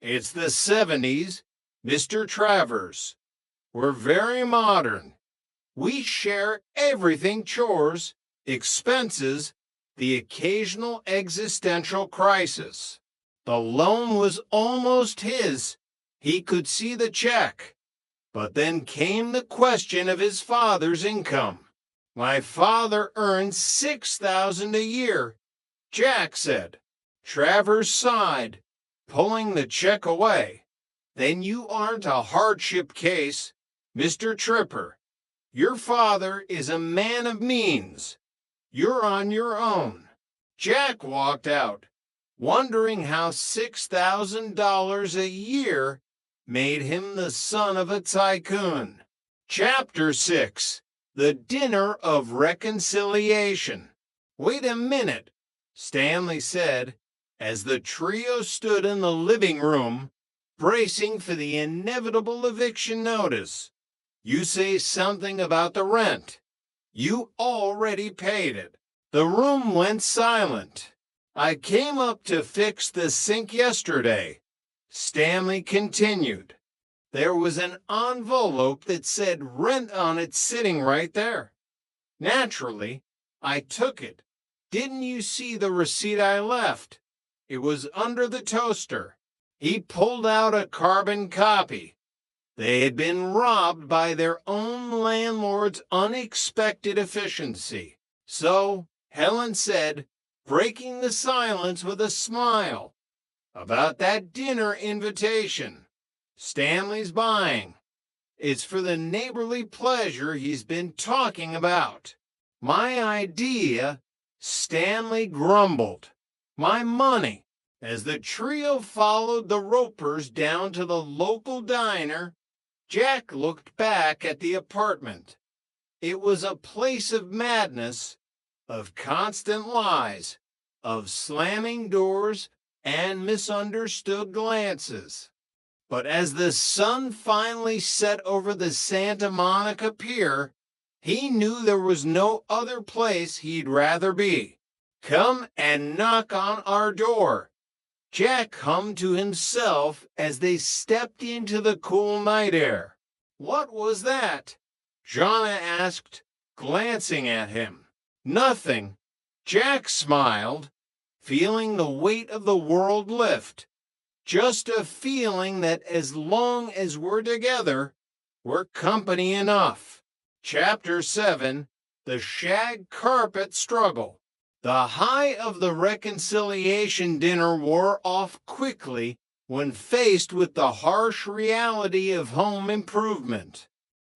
It's the 70s, Mr. Travers. We're very modern. We share everything: chores, expenses, the occasional existential crisis. The loan was almost his. He could see the check. But then came the question of his father's income. My father earns $6,000 a year, Jack said. Travers sighed, pulling the check away. Then you aren't a hardship case, Mr. Tripper. Your father is a man of means. You're on your own. Jack walked out, wondering how $6,000 a year made him the son of a tycoon. Chapter 6. The Dinner of Reconciliation. Wait a minute, Stanley said, as the trio stood in the living room, bracing for the inevitable eviction notice. You say something about the rent. You already paid it. The room went silent. I came up to fix the sink yesterday, Stanley continued. There was an envelope that said rent on it sitting right there. Naturally, I took it. Didn't you see the receipt I left? It was under the toaster. He pulled out a carbon copy. They had been robbed by their own landlord's unexpected efficiency. So, Helen said, breaking the silence with a smile, about that dinner invitation Stanley's buying. It's for the neighborly pleasure he's been talking about. My idea, Stanley grumbled. My money. As the trio followed the Ropers down to the local diner, Jack looked back at the apartment. It was a place of madness, of constant lies, of slamming doors and misunderstood glances. But as the sun finally set over the Santa Monica Pier, he knew there was no other place he'd rather be. Come and knock on our door, Jack hummed to himself as they stepped into the cool night air. What was that? Jonna asked, glancing at him. Nothing. Jack smiled, feeling the weight of the world lift. Just a feeling that as long as we're together, we're company enough. Chapter 7. The Shag Carpet Struggle. The high of the reconciliation dinner wore off quickly when faced with the harsh reality of home improvement.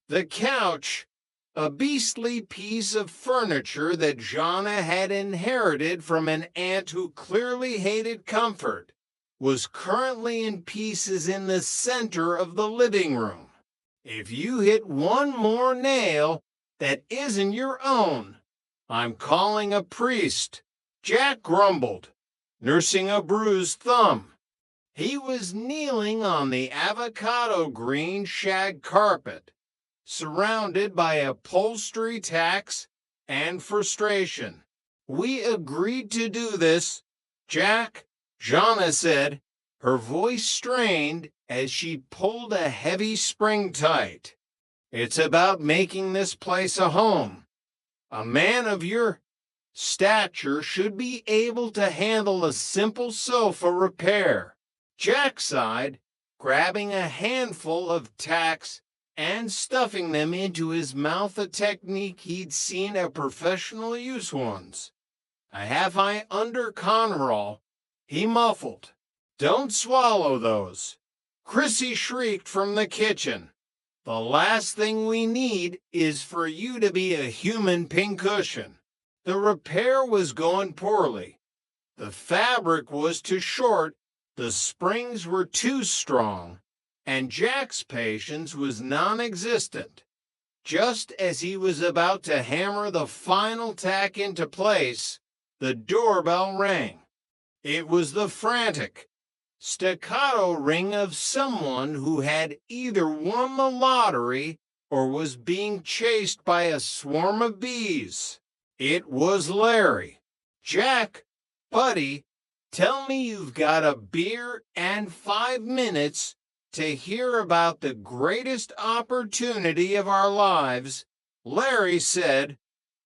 The couch, a beastly piece of furniture that Jonna had inherited from an aunt who clearly hated comfort, was currently in pieces in the center of the living room. If you hit one more nail that isn't your own, I'm calling a priest, Jack grumbled, nursing a bruised thumb. He was kneeling on the avocado green shag carpet, surrounded by upholstery tacks and frustration. We agreed to do this, Jack, Jonna said, her voice strained as she pulled a heavy spring tight. It's about making this place a home. A man of your stature should be able to handle a simple sofa repair. Jack sighed, grabbing a handful of tacks and stuffing them into his mouth, a technique he'd seen a professional use once. A half-eye under Conroll, he muffled. Don't swallow those. Chrissy shrieked from the kitchen. The last thing we need is for you to be a human pincushion. The repair was going poorly. The fabric was too short, the springs were too strong, and Jack's patience was non-existent. Just as he was about to hammer the final tack into place, the doorbell rang. It was the frantic, staccato ring of someone who had either won the lottery or was being chased by a swarm of bees. It was Larry. Jack, buddy, Tell me you've got a beer and 5 minutes to hear about the greatest opportunity of our lives, Larry said,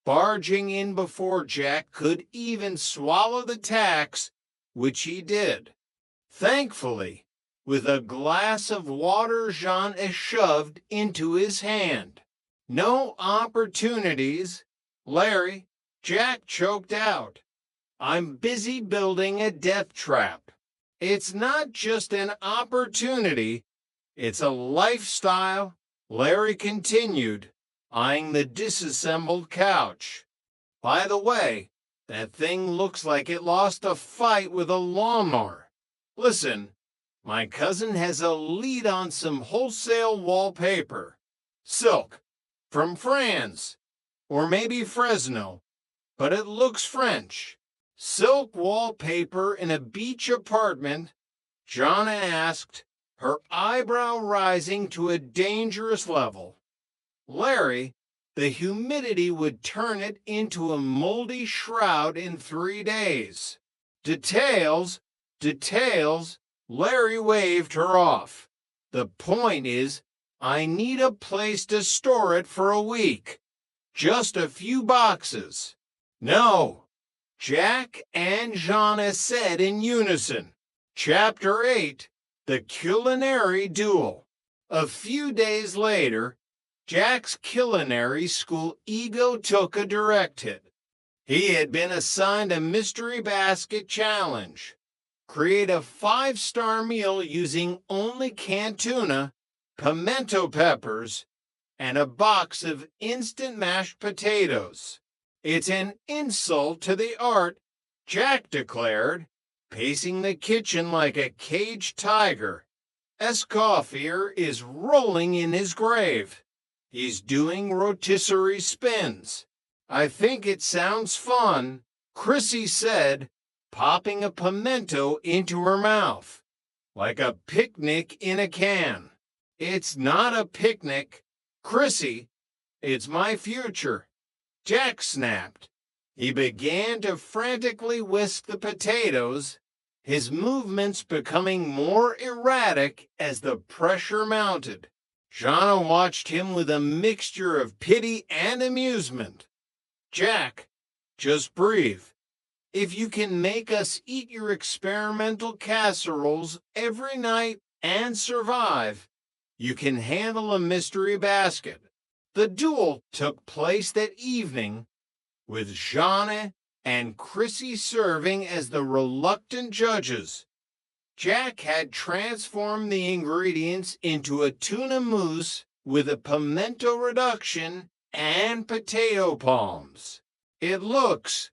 barging in before Jack could even swallow the tacks, which he did. Thankfully, with a glass of water Jean shoved into his hand. No opportunities, Larry, Jack choked out. I'm busy building a death trap. It's not just an opportunity, it's a lifestyle, Larry continued, eyeing the disassembled couch. By the way, that thing looks like it lost a fight with a lawnmower. Listen, my cousin has a lead on some wholesale wallpaper. Silk, from France, or maybe Fresno, but it looks French. Silk wallpaper in a beach apartment? Jonna asked, her eyebrow rising to a dangerous level. Larry, the humidity would turn it into a moldy shroud in 3 days. Details, Larry waved her off. The point is, I need a place to store it for a week. Just a few boxes. No, Jack and Jonna said in unison. Chapter 8, The Culinary Duel. A few days later, Jack's culinary school ego took a direct hit. He had been assigned a mystery basket challenge. Create a 5-star meal using only canned tuna, pimento peppers, and a box of instant mashed potatoes. It's an insult to the art, Jack declared, pacing the kitchen like a caged tiger. Escoffier is rolling in his grave. He's doing rotisserie spins. I think it sounds fun, Chrissy said, popping a pimento into her mouth. Like a picnic in a can. It's not a picnic, Chrissy. It's my future. Jack snapped. He began to frantically whisk the potatoes, his movements becoming more erratic as the pressure mounted. Jonna watched him with a mixture of pity and amusement. Jack, just breathe. If you can make us eat your experimental casseroles every night and survive, you can handle a mystery basket. The duel took place that evening, with Jonna and Chrissy serving as the reluctant judges. Jack had transformed the ingredients into a tuna mousse with a pimento reduction and potato palms. It looks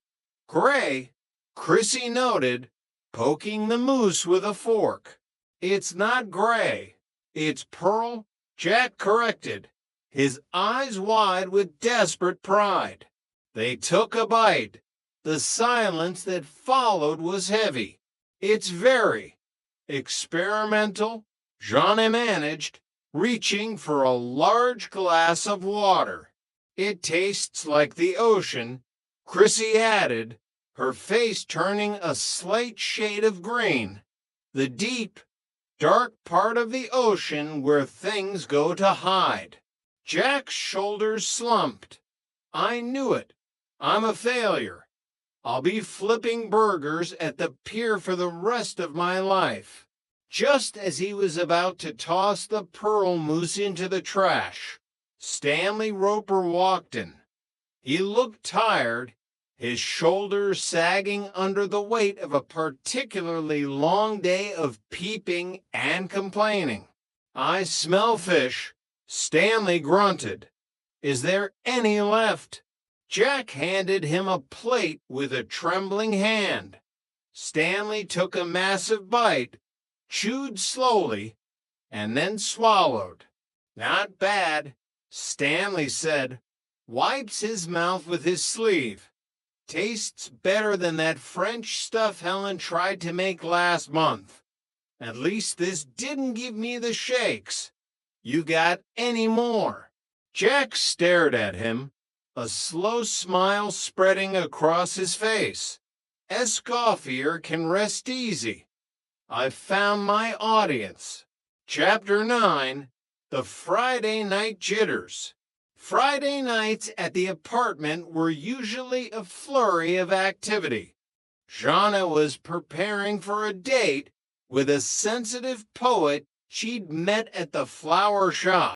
gray, Chrissy noted, poking the mousse with a fork. It's not gray, it's pearl, Jack corrected, his eyes wide with desperate pride. They took a bite. The silence that followed was heavy. It's very experimental, Jonna managed, reaching for a large glass of water. It tastes like the ocean, Chrissy added, her face turning a slight shade of green. The deep, dark part of the ocean where things go to hide. Jack's shoulders slumped. I knew it. I'm a failure. I'll be flipping burgers at the pier for the rest of my life. Just as he was about to toss the pearl mousse into the trash, Stanley Roper walked in. He looked tired, his shoulders sagging under the weight of a particularly long day of peeping and complaining. I smell fish, Stanley grunted. Is there any left? Jack handed him a plate with a trembling hand. Stanley took a massive bite, chewed slowly, and then swallowed. Not bad, Stanley said, wipes his mouth with his sleeve. Tastes better than that French stuff Helen tried to make last month. At least this didn't give me the shakes. You got any more? Jack stared at him, a slow smile spreading across his face. Escoffier can rest easy. I've found my audience. Chapter 9, The Friday Night Jitters. Friday nights at the apartment were usually a flurry of activity. Shauna was preparing for a date with a sensitive poet she'd met at the flower shop.